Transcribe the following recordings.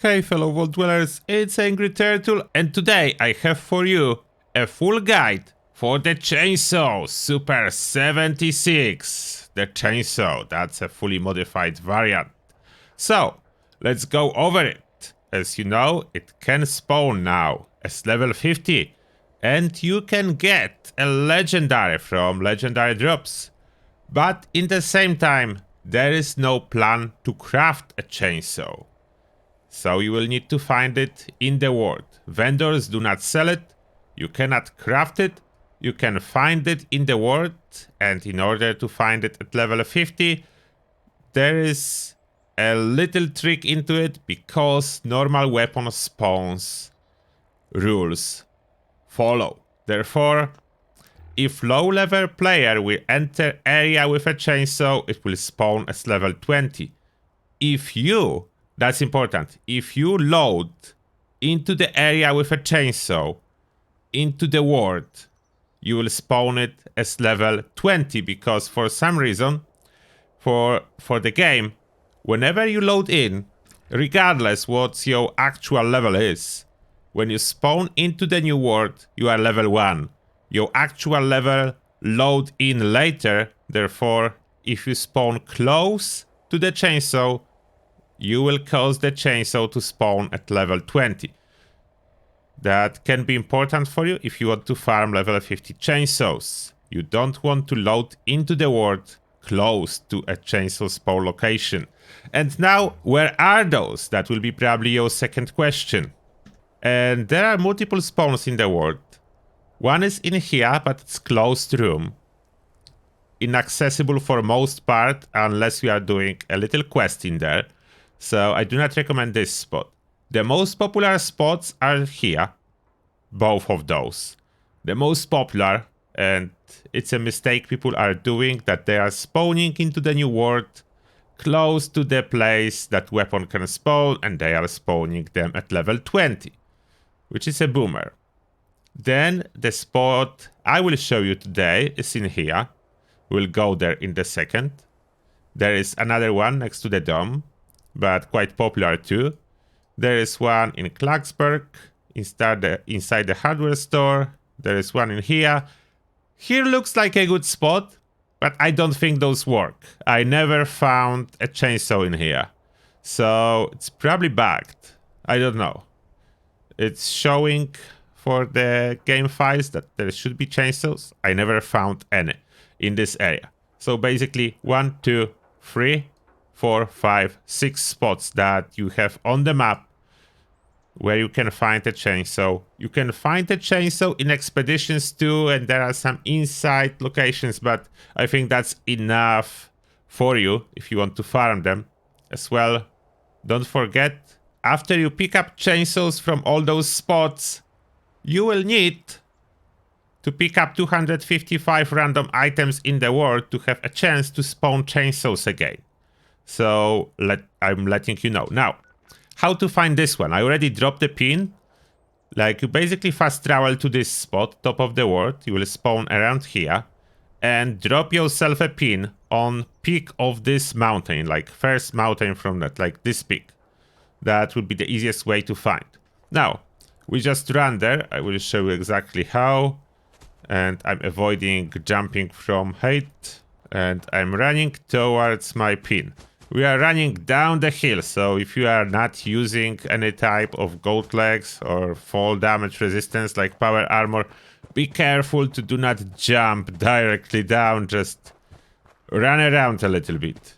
Hey fellow vault dwellers, it's Angry Turtle, and today I have for you a full guide for the Chainsaw Super 76. The Chainsaw, that's a fully modified variant. So, let's go over it. As you know, it can spawn now as level 50, and you can get a legendary from legendary drops. But in the same time, there is no plan to craft a chainsaw. So you will need to find it in the world. Vendors do not sell it, you cannot craft it, you can find it in the world, and in order to find it at level 50, there is a little trick into it because normal weapon spawns rules follow. Therefore, if low level player will enter area with a chainsaw, it will spawn as level 20. If you, that's important, if you load into the area with a chainsaw, into the world, you will spawn it as level 20 because for some reason, for the game, whenever you load in, regardless what your actual level is, when you spawn into the new world, you are level 1. Your actual level load in later, therefore, if you spawn close to the chainsaw, you will cause the chainsaw to spawn at level 20. That can be important for you if you want to farm level 50 chainsaws. You don't want to load into the world close to a chainsaw spawn location. And now, where are those? That will be probably your second question. And there are multiple spawns in the world. One is in here, but it's closed room. Inaccessible for most part, unless you are doing a little quest in there. So I do not recommend this spot. The most popular spots are here. Both of those. The most popular, and it's a mistake people are doing, that they are spawning into the new world close to the place that weapon can spawn, and they are spawning them at level 20. Which is a boomer. Then the spot I will show you today is in here. We'll go there in a second. There is another one next to the dome, but quite popular too. There is one in Klagsburg, inside the hardware store. There is one in here. Here looks like a good spot, but I don't think those work. I never found a chainsaw in here. So it's probably bugged. I don't know. It's showing for the game files that there should be chainsaws. I never found any in this area. So basically 1, 2, 3, 4, 5, 6 spots that you have on the map where you can find a chainsaw. You can find a chainsaw in expeditions too, and there are some inside locations, but I think that's enough for you if you want to farm them as well. Don't forget, after you pick up chainsaws from all those spots, you will need to pick up 255 random items in the world to have a chance to spawn chainsaws again. So I'm letting you know. Now, how to find this one? I already dropped the pin. Like, you basically fast travel to this spot, top of the world. You will spawn around here and drop yourself a pin on peak of this mountain, like first mountain from that, like this peak. That would be the easiest way to find. Now, we just run there. I will show you exactly how. And I'm avoiding jumping from height. And I'm running towards my pin. We are running down the hill, so if you are not using any type of gold legs or fall damage resistance like power armor, be careful to do not jump directly down, just run around a little bit.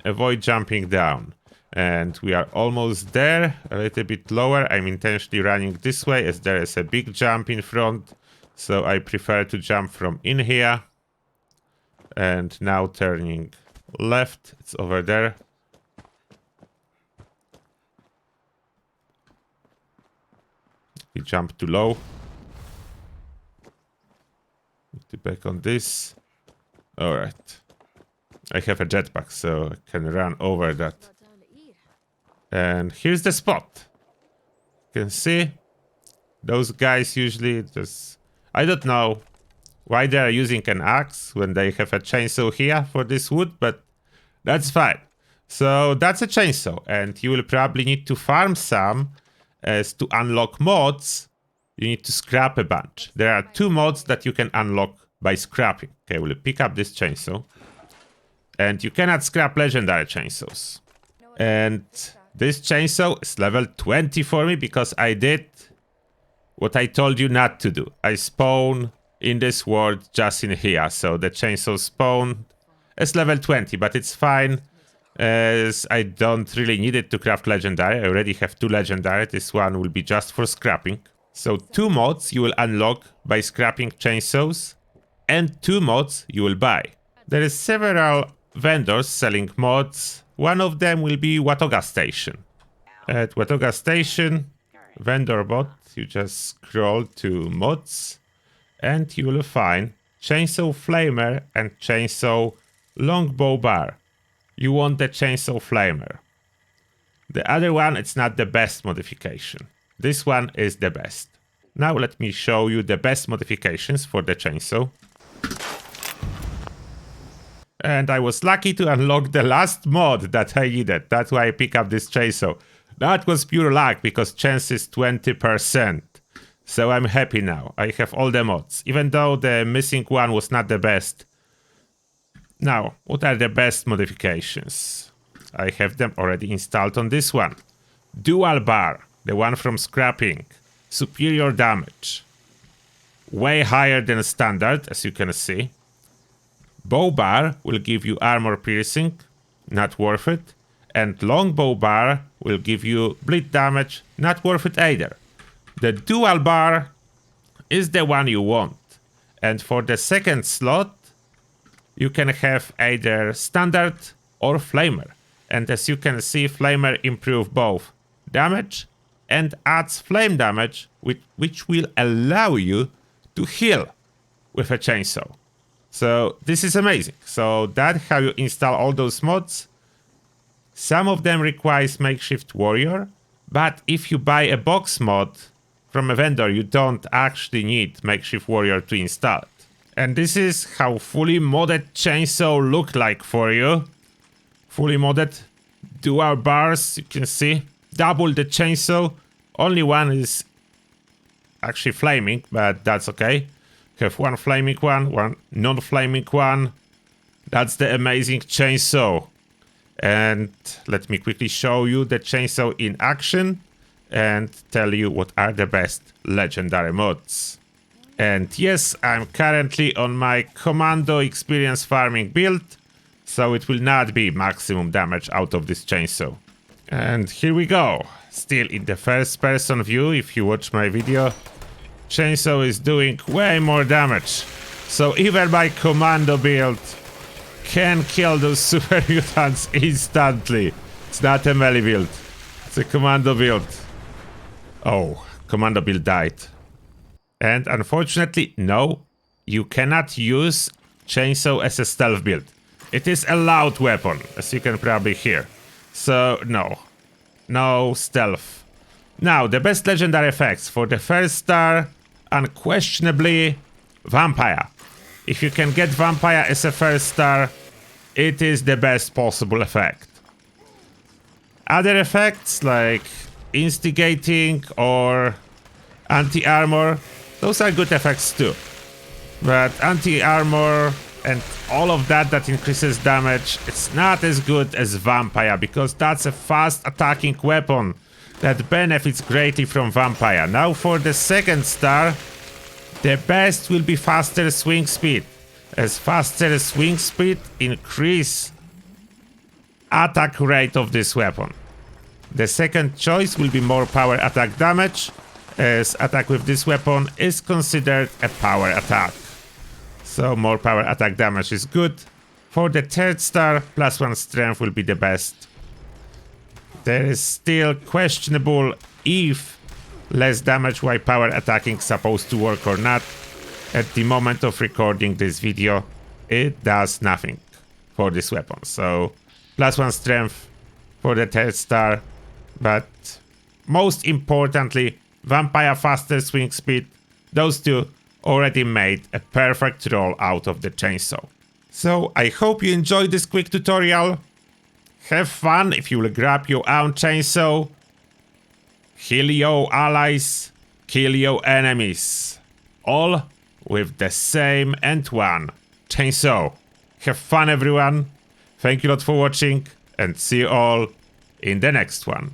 Avoid jumping down. And we are almost there, a little bit lower. I'm intentionally running this way as there is a big jump in front, so I prefer to jump from in here. And now turning left, it's over there. We jump too low. Need to back on this. Alright. I have a jetpack, so I can run over that. And here's the spot. You can see those guys usually just... I don't know why they are using an axe when they have a chainsaw here for this wood, but that's fine. So that's a chainsaw, and you will probably need to farm some, as to unlock mods, you need to scrap a bunch. There are 2 mods that you can unlock by scrapping. Okay, we'll pick up this chainsaw. And you cannot scrap legendary chainsaws. And this chainsaw is level 20 for me because I did what I told you not to do. I spawn in this world just in here. So the chainsaw spawned as level 20, but it's fine as I don't really need it to craft legendary. I already have 2 legendary. This one will be just for scrapping. So 2 mods you will unlock by scrapping chainsaws, and 2 mods you will buy. There is several vendors selling mods. One of them will be Watoga Station. At Watoga Station, vendor bot, you just scroll to mods, and you will find Chainsaw Flamer and Chainsaw Longbow Bar. You want the Chainsaw Flamer. The other one, it's not the best modification. This one is the best. Now let me show you the best modifications for the chainsaw. And I was lucky to unlock the last mod that I needed. That's why I pick up this chainsaw. That was pure luck because chance is 20%. So I'm happy now. I have all the mods, even though the missing one was not the best. Now, what are the best modifications? I have them already installed on this one. Dual bar. The one from scrapping. Superior damage. Way higher than standard, as you can see. Bow bar will give you armor piercing. Not worth it. And longbow bar will give you bleed damage. Not worth it either. The dual bar is the one you want. And for the second slot, you can have either standard or flamer. And as you can see, flamer improves both damage and adds flame damage, which will allow you to heal with a chainsaw. So this is amazing. So that's how you install all those mods. Some of them requires makeshift warrior, but if you buy a box mod from a vendor, you don't actually need makeshift warrior to install it. And this is how fully modded chainsaw look like for you. Fully modded dual bars, you can see. Double the chainsaw. Only one is actually flaming, but that's okay. You have one flaming one non-flaming one. That's the amazing chainsaw. And let me quickly show you the chainsaw in action and tell you what are the best legendary mods. And yes, I'm currently on my commando experience farming build, so it will not be maximum damage out of this chainsaw. And here we go. Still in the first person view, if you watch my video, chainsaw is doing way more damage. So even my commando build can kill those super mutants instantly. It's not a melee build. It's a commando build. Oh, commando build died. And unfortunately, no, you cannot use chainsaw as a stealth build. It is a loud weapon, as you can probably hear. So, no stealth. Now, the best legendary effects for the first star, unquestionably, Vampire. If you can get Vampire as a first star, it is the best possible effect. Other effects like Instigating or Anti-Armor, those are good effects too. But Anti-Armor and all of that increases damage, it's not as good as Vampire because that's a fast attacking weapon that benefits greatly from Vampire. Now for the second star, the best will be faster swing speed, as faster swing speed increase attack rate of this weapon. The second choice will be more power attack damage, as attack with this weapon is considered a power attack. So more power attack damage is good. For the third star, +1 strength will be the best. There is still questionable if less damage while power attacking is supposed to work or not. At the moment of recording this video, it does nothing for this weapon. So +1 strength for the third star, but most importantly, Vampire faster swing speed. Those two already made a perfect roll out of the chainsaw. So I hope you enjoyed this quick tutorial. Have fun if you will grab your own chainsaw. Kill your allies. Kill your enemies. All with the same and one chainsaw. Have fun, everyone. Thank you a lot for watching, and see you all in the next one.